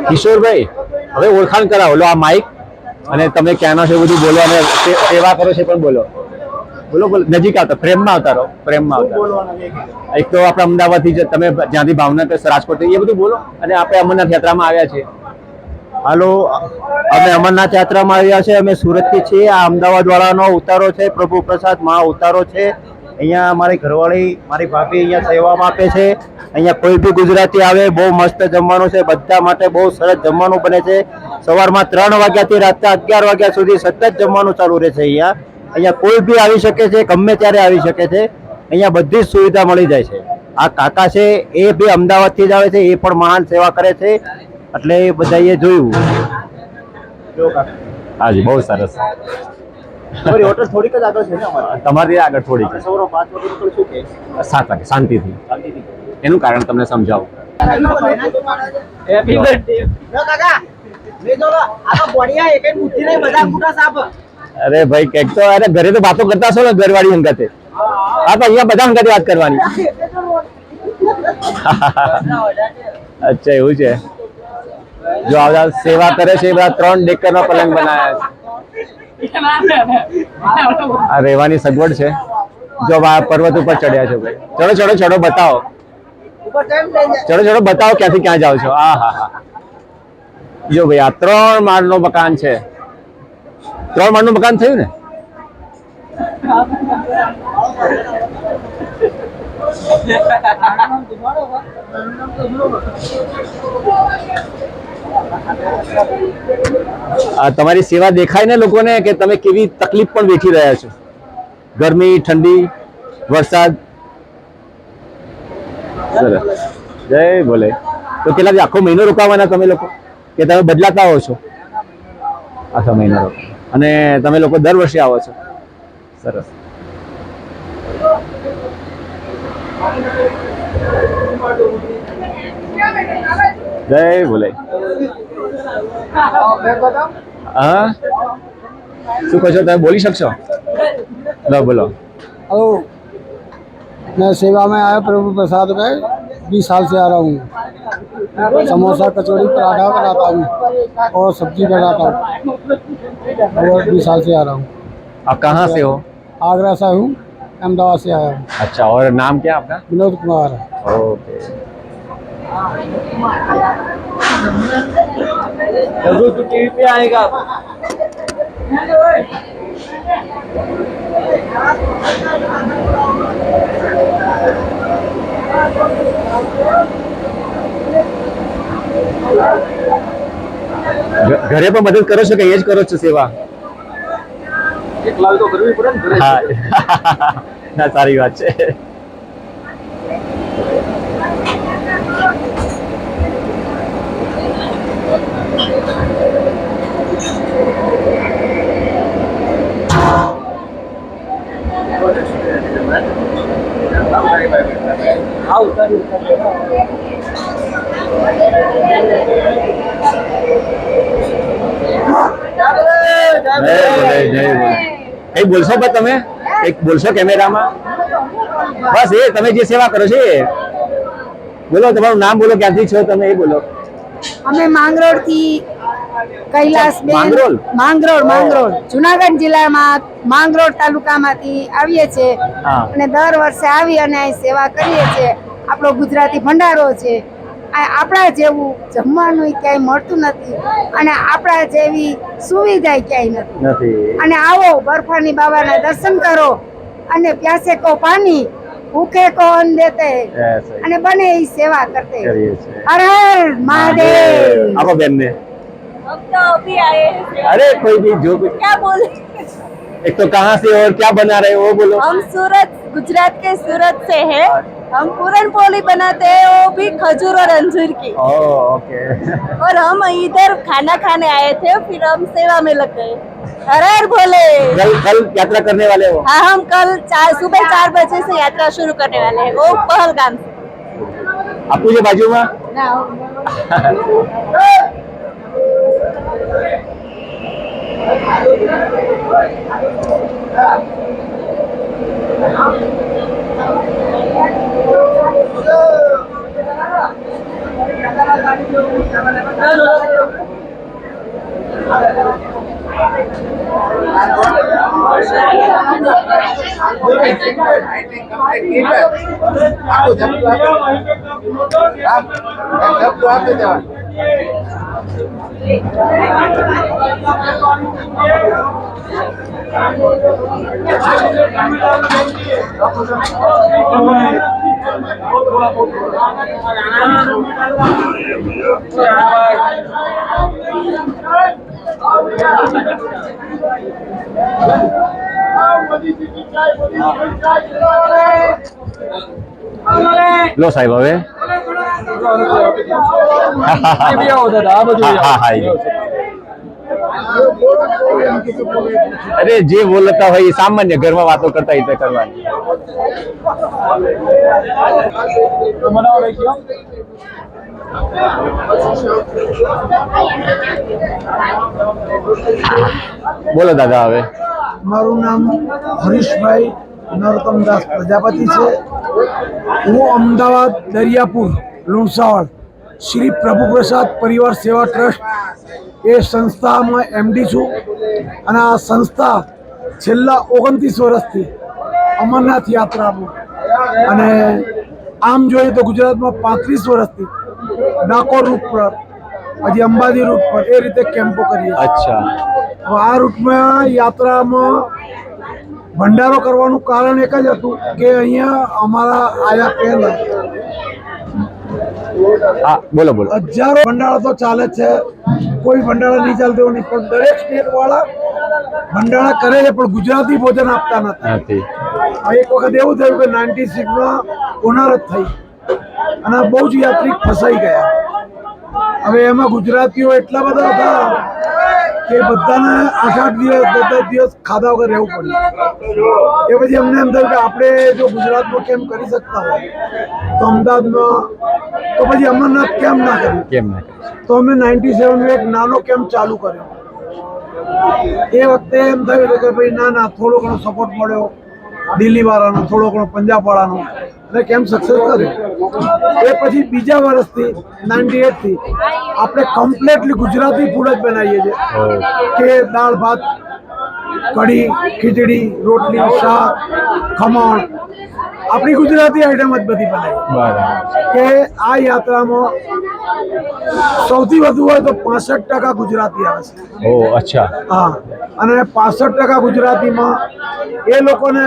કિશોરભાઈ, હવે ઓળખાણ કરાવો. લો આ માઇક, અને તમે ક્યાંના છો બધું બોલો, અને સેવા કરો છો પણ બોલો. બોલો બોલો, નજીક આવતા, પ્રેમમાં આવતા રહો, પ્રેમમાં આવતા. એક તો આપણે અમદાવાદથી તમે જ્યાંથી ભાવનગર રાજકોટ એ બધું બોલો, અને આપણે અમરનાથ યાત્રામાં આવ્યા છીએ. હાલો, અમે અમરનાથ યાત્રામાં આવ્યા છે. અમે સુરતથી છીએ. આ અમદાવાદ વાળાનો ઉતારો છે, પ્રભુ પ્રસાદ મહા ઉતારો છે. અહીંયા મારી ઘરવાળી, મારી ભાભી અહીંયા સેવામાં આપે છે. અહીંયા કોઈ બી ગુજરાતી આવે, બહુ મસ્ત જમવાનું છે. બધા માટે બહુ સરસ જમવાનું બને છે. સવારમાં 3 વાગ્યાથી રાતના 11 વાગ્યા સુધી સતત જમવાનું ચાલુ રહે છે. અહીંયા કોઈ બી આવી શકે છે, ગમે ત્યારે આવી શકે છે. અહીંયા બધી જ સુવિધા મળી જાય છે. આ કાકા છે એ બી અમદાવાદથી જ આવે છે, એ પણ મહાન સેવા કરે છે. એટલે એ બધાએ જોયું. હાજી, બહુ સરસ. તમારી હોટલ થોડીક જ આગળ છે ને અમારી? તમારી આગળ થોડીક છે. સવારે 5 વાગે નીકળ શું કે 7 વાગે શાંતિથી. એનું કારણ તમને સમજાવું. હેપી બર્થડે કાકા. લે જો આ તો બઢિયા એક બુદ્ધિ નહીં, બધા મોટા સાપ. અરે ભાઈ, કંઈક તો અરે ઘરે તો વાતો કરતા છો ને ઘરવાળી અંગતે. હા, તો અહીંયા બધા અંગતે વાત કરવાની. અચ્છા, એવું છે. જો આ સેવા કરે છે એ બધા 3 ડેકરનો પલંગ બનાવ્યા છે. આ રહેવાની સગવડ છે. જો આ પર્વત ઉપર ચડ્યા છે ભાઈ. ચડો ચડો ચડો, બતાવો. ચડો ચડો, બતાવો ક્યાંથી ક્યાં જાવ છો. હા હા હા. જો ભાઈ, આ 3 માળનું મકાન છે. 3 માળનું મકાન થયું ને? તમારી સેવા દેખાય ને લોકોને કે તમે કેવી તકલીફ પણ વેઠી રહ્યા છો. ગરમી, ઠંડી, વરસાદ. સરસ. જય બોલે. તો કેટલા આખો મહિનો રોકાવાના તમે લોકો, કે તમે બદલાતા હો છો? આખા મહિનો રોકો. અને તમે લોકો દર વર્ષે આવો છો? સરસ. જય બોલે. હા, શું કહો છો? તમે બોલી શકશો? लो बोलो। हेलो, मैं सेवा में आया प्रभु प्रसाद में 20 साल से आ रहा हूँ। समोसा, कचौड़ी, पराठा बनाता हूँ और सब्जी बनाता हूँ और 20 साल से आ रहा हूँ। आप कहाँ से हो? आगरा से हूँ, अहमदाबाद से आया हूँ। अच्छा, और नाम क्या आपका? विनोद कुमार। ओके। टीवी पे आएगा। ઘરે પણ મદદ કરો છો કે એ જ કરો છો સેવા? એકલા તો કરવી પડે ને ઘરે. હા, ના, સારી વાત છે. કઈ બોલશો પણ તમે? એક બોલશો કેમેરામાં? બસ એ તમે જે સેવા કરો છો એ બોલો. તમારું નામ બોલો, ક્યાંથી છો તમે એ બોલો. અમે માંગરોળ થી કૈલાસ માંગરોળ? માંગરોળ જુનાગઢ જિલ્લામાં માંગરોળ તાલુકામાંથી આવીએ છીએ અને દર વર્ષે આવી અને અહીં સેવા કરીએ છીએ. આપણો ગુજરાતી ભંડારો છે. આપણા જેવું જમવાનું ક્યાંય મળતું નથી અને આપણા જેવી સુવિધા ક્યાંય નથી. અને આવો બરફાની બાબાના દર્શન કરો અને પ્યાસે કો પાણી, ભૂખે को अन्न देते અને બને એ સેવા કરते। हर हर महादेव। आपको बहन ने हम तो अभी आए हैं। अरे कोई भी जो भी, क्या बोले? एक तो कहाँ से और क्या बना रहे हो वो बोलो। हम सूरत, गुजरात के सूरत से हैं। हम पूरन पोली बनाते हैं, वो भी खजूर और अंजीर की। ओके। और हम इधर खाना खाने आए थे, फिर हम सेवा में लग गए। हर हर भोले। कल यात्रा करने वाले हो? हाँ, हम कल सुबह 4 बजे से यात्रा शुरू करने वाले हैं, वो पहलगाम से। आपको ये बाजू में લો સાહેબ હવે અરે જે બોલતા હોય એ સામાન્ય ઘરમાં વાતો કરતા રીતે કરવાની. બોલો દાદા હવે. મારું નામ હરીશભાઈ નરોત્તમદાસ પ્રજાપતિ છે. હું અમદાવાદ દરિયાપુર લુણસાવળ શ્રી પ્રભુપ્રસાદ પરિવાર સેવા ટ્રસ્ટ એ સંસ્થામાં MD છું અને આ સંસ્થા છેલ્લા 29 વર્ષથી અમરનાથ યાત્રામાં અને આમ જોઈએ તો ગુજરાતમાં 35 વર્ષથી ડાકોર રૂટ પર પછી અંબાજી રૂટ પર એ રીતે કેમ્પો કરીએ છીએ. અચ્છા. આ રૂટમાં યાત્રામાં ભંડારો કરવાનું કારણ એક જ હતું કે અહીંયા અમારા આયા પહેલા હા બોલો બોલો. હજારો ભંડારા તો ચાલે છે, કોઈ ભંડારા નહીં ચાલતો નહીં, પણ દરેક સ્ટેટ વાળા ભંડારા કરે છે પણ ગુજરાતી ભોજન આપતા નથી. એક વખત એવું થયું કે 96માં હોનારત થઈ અને બહુ જ યાત્રિક ફસાઈ ગયા. હવે એમાં ગુજરાતીઓ એટલા બધા હતા કે બધાને 8-8 દિવસ 10-10 દિવસ ખાધા વગર રહેવું પડ્યું. એ પછી અમને એમ થયું કે આપણે જો ગુજરાતમાં કેમ કરી શકતા હોય તો અમદાવાદમાં તો પછી અમરનાથ કેમ ના કર્યું. તો અમે 97 એક નાનો કેમ્પ ચાલુ કર્યો. એ વખતે એમ થયું કે ભાઈ ના થોડો ઘણો સપોર્ટ મળ્યો દિલ્હી વાળાનો, થોડો ઘણો પંજાબ વાળાનો, અને કેમ્પ સક્સેસ કર્યો. એ પછી બીજા વર્ષથી 98 થી આપણે કમ્પ્લીટલી ગુજરાતી ફૂડ જ બનાવીએ છીએ કે દાળ ભાત, કઢી, ખીચડી, રોટલી, શાક, ખમણ, આપણી ગુજરાતી આઈટમ જ બધી બનાવી કે આ યાત્રામાં સૌથી વધુ હોય તો 65% ગુજરાતી આવે છે. ઓહ અચ્છા. હા, અને 65% ગુજરાતીમાં એ લોકોને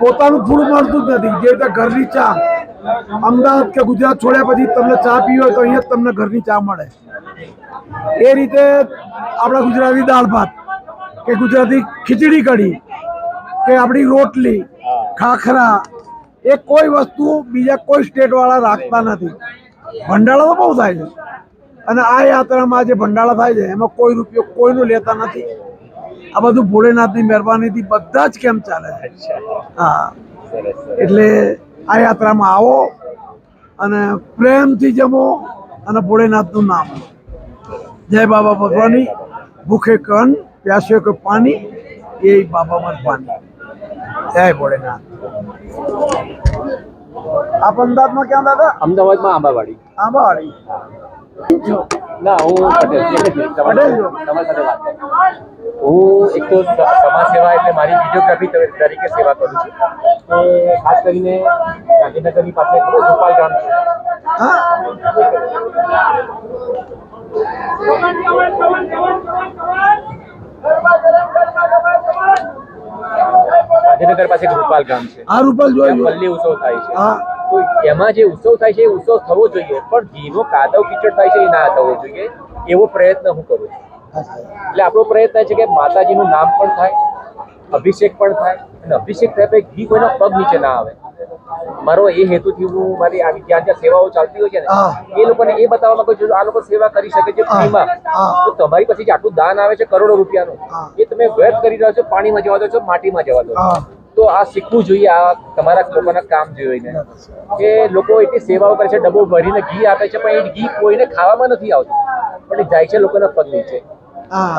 પોતાનું ફૂડ મળતું જ નથી. જે રીતે ઘરની ચા અમદાવાદ કે ગુજરાત છોડ્યા પછી તમને ચા પીવી હોય તો અહીંયા જ તમને ઘરની ચા મળે. એ રીતે આપણા ગુજરાતી દાળ ભાત કે ગુજરાતી ખીચડી કઢી કે આપણી રોટલી, ખાખરા, એ કોઈ વસ્તુ બીજા કોઈ સ્ટેટ વાળા રાખતા નથી. ભંડારા તો બહુ થાય છે અને આ યાત્રામાં જે ભંડારા થાય છે એમાં કોઈ રૂપિયો કોઈનું લેતા નથી. આ બધું ભોળેનાથની મહેરબાનીથી બધા જ કેમ ચાલે છે. હા, એટલે આ યાત્રામાં આવો અને પ્રેમથી જમો અને ભોળેનાથનું નામ. જય બાબા ભગવાની, ભૂખે કન પ્યાસ્યો કે પાણી, એ બાબા મત પાણી. જય ભોળેનાથ. આપ અમદાવાદમાં ક્યાં દાદા? અમદાવાદમાં આંબાવાડી. આંબાવાડી. ના હું પટેલ છો. તમારી સાથે વાત કરું. હું એક તો સમાજ સેવા એટલે મારી વિડીયોગ્રાફી તરીકે સેવા કરું છું. ખાસ કરીને ગાંધીનગરની પાસે ગોપાલ ગામ છે. ગાંધીનગર પાસે ગોપાલ ગામ છે. આ રૂપલ જોયું. પલ્લી ઉત્સવ થાય છે. હા, તો એમાં જે ઉત્સવ થાય છે એ ઉત્સવ થવો જોઈએ, પણ ઘીનો કાદવ કીચડ થાય છે એ ના થવો જોઈએ. એવો પ્રયત્ન હું કરું છું. એટલે આપણો પ્રયત્ન છે કે માતાજીનું નામ પણ થાય, અભિષેક પણ થાય, અને અભિષેક થયા પછી ઘી કોઈના પગ નીચે ના આવે. મારો એ હેતુથી હું મારી આવી જ્યાં જ્યાં સેવાઓ ચાલતી હોય છે ને એ લોકોને એ બતાવવા માંગુ છું આ લોકો સેવા કરી શકે છે ફ્રીમાં. તો તમારી પાસે જે આટલું દાન આવે છે કરોડો રૂપિયાનું, એ તમે વ્યર્થ કરી રહ્યા છો, પાણીમાં જવા દો છો, માટીમાં જવા દો છો. તો આ શીખવું જોઈએ, આ તમારા લોકોના કામ જોઈને કે લોકો એટલી સેવાઓ કરે છે, ડબ્બો ભરીને ઘી આપે છે, પણ એ ઘી કોઈને ખાવામાં નથી આવતું, પણ એ જાય છે લોકોના પગ નીચે.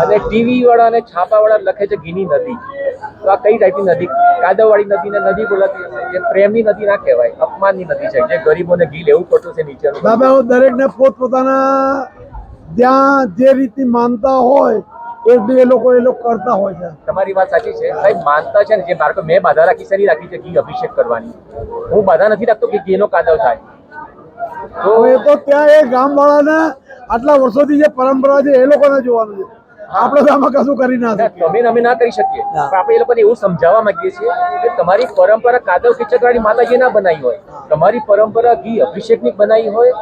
અને ટીવી વાળા અને છાપા વાળા લખે છે ઘીની નદી. તો આ કઈ ટાઈપની નદી, કાદવવાળી નદીને નદી બોલાતી હશે, જે પ્રેમની નદી ના કહેવાય, અપમાનની નદી છે, જે ગરીબોને ઘી લેવું પડતું છે નીચેનું. બાબા દરેકને પોતપોતાના ત્યાં જે રીતની માનતા હોય એ લોકો કરતા હોય છે. તમારી વાત સાચી છે સાહેબ, માનતા છે ને, જે બાળકો મેં બાધા રાખી છે, રાખી છે ઘી અભિષેક કરવાની, હું બાધા નથી રાખતો કે ઘીનો કાદવ થાય. તો એ તો ત્યાં એ ગામવાળાને આટલા વર્ષોથી જે પરંપરા છે એ લોકોને જોવાનું છે, આપણે તો આમાં કશું કરી ના શકીએ. તમે અમે ના કરી શકીએ, પણ આપણે એ લોકોને એવું સમજાવવા માંગીએ છીએ કે તમારી પરંપરા કાદવ કિચકવાળી માતાજી ના બનાવી હોય, તમારી પરંપરા ઘી અભિષેકની બનાવી હોય,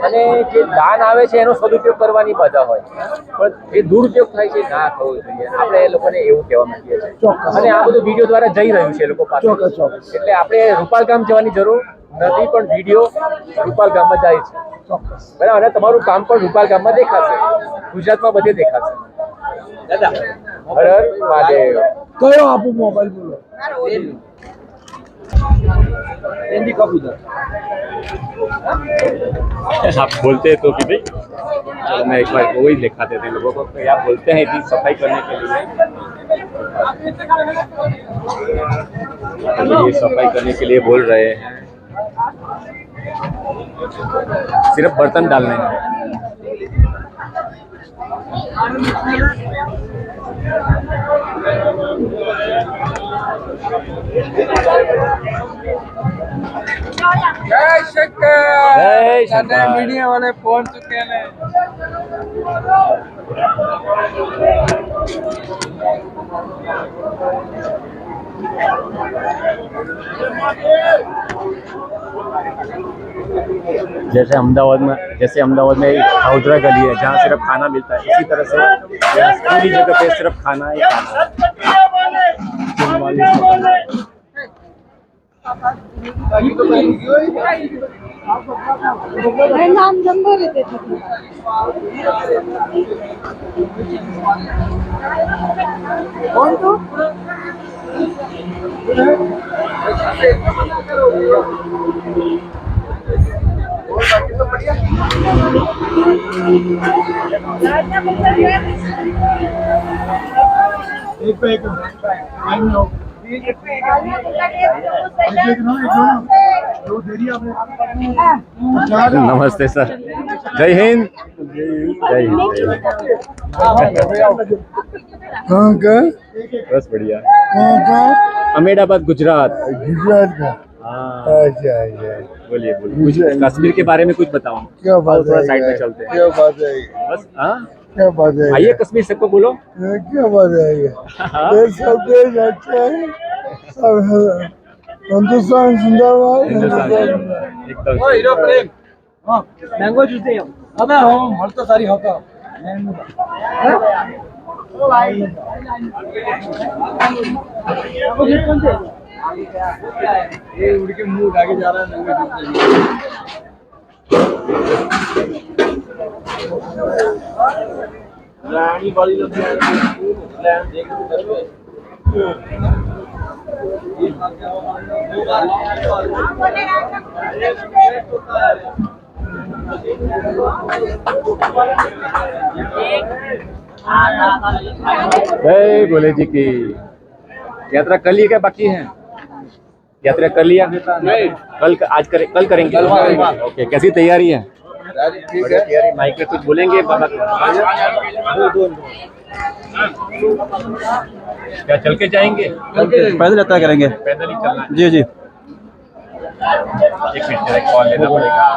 અને જે દાન આવે છે એનો સદુપયોગ કરવાની બાધા હોય, પણ જે દુરુપયોગ થાય છે ના થવો જોઈએ. આપણે એ લોકોને એવું કહેવા માંગીએ છીએ, અને આ બધું વિડીયો દ્વારા જઈ રહ્યું છે એ લોકો પાસે, એટલે આપણે રૂપાલ ગામ જવાની જરૂર નથી, પણ વિડીયો રૂપાલ ગામમાં જાય છે. બરાબર, અને તમારું કામ પણ રૂપાલ ગામમાં દેખાશે, ગુજરાતમાં બધે દેખાશે. હર હર મહાદેવ. કયો આપું મોબાઈલ બોલો? आप बोलते हैं तो कि भाई चलो मैं एक बार वो ही दिखाते थे लोगों को, तो आप बोलते हैं इतनी सफाई करने के लिए, ये सफाई करने के लिए बोल रहे हैं, सिर्फ बर्तन डालने हैं. જય શંકર. मीडिया वाले पहुंच चुके हैं. जैसे अहमदाबाद में हाउडरा गली है जहाँ सिर्फ खाना मिलता है, इसी तरह से यहाँ पूरी जगह पे सिर्फ खाना ही खाना है. નામ જંબો રીતે કોણ તું नमस्ते सर, जय हिंद. जय हिंद. कहाँ का? बस बढ़िया. कहाँ का? अहमदाबाद गुजरात. गुजरात का. हाँ, अच्छा अच्छा. बोलिए कुछ कश्मीर के बारे में कुछ बताओ. क्या बात थोड़ा है? साइड में चलते हैं. क्या बात है? बस हाँ, क्या बात है? आइए कश्मीर सबको बोलो. क्या बात है? ये सब देश अच्छा है. सब हिंदुस्तान जिंदाबाद. हिंदुस्तान एकदम. मैंगो जूते अबे हम મળતો સારી હોતો ये उड़ के मुंह आगे जा रहा है मैंगो जूते रानी वाली लोग देख जय भोले जी की. यात्रा कर ली क्या बाकी है? यात्रा कर लिया? कल कल करेंगे. ओके, कैसी तैयारी है? तैयारी. माइक में कुछ बोलेंगे बाबा को? क्या चल के जाएंगे? पैदल यात्रा करेंगे. पैदल ही चलना है. जी जी. एक मिनट, कॉल लेना पड़ेगा.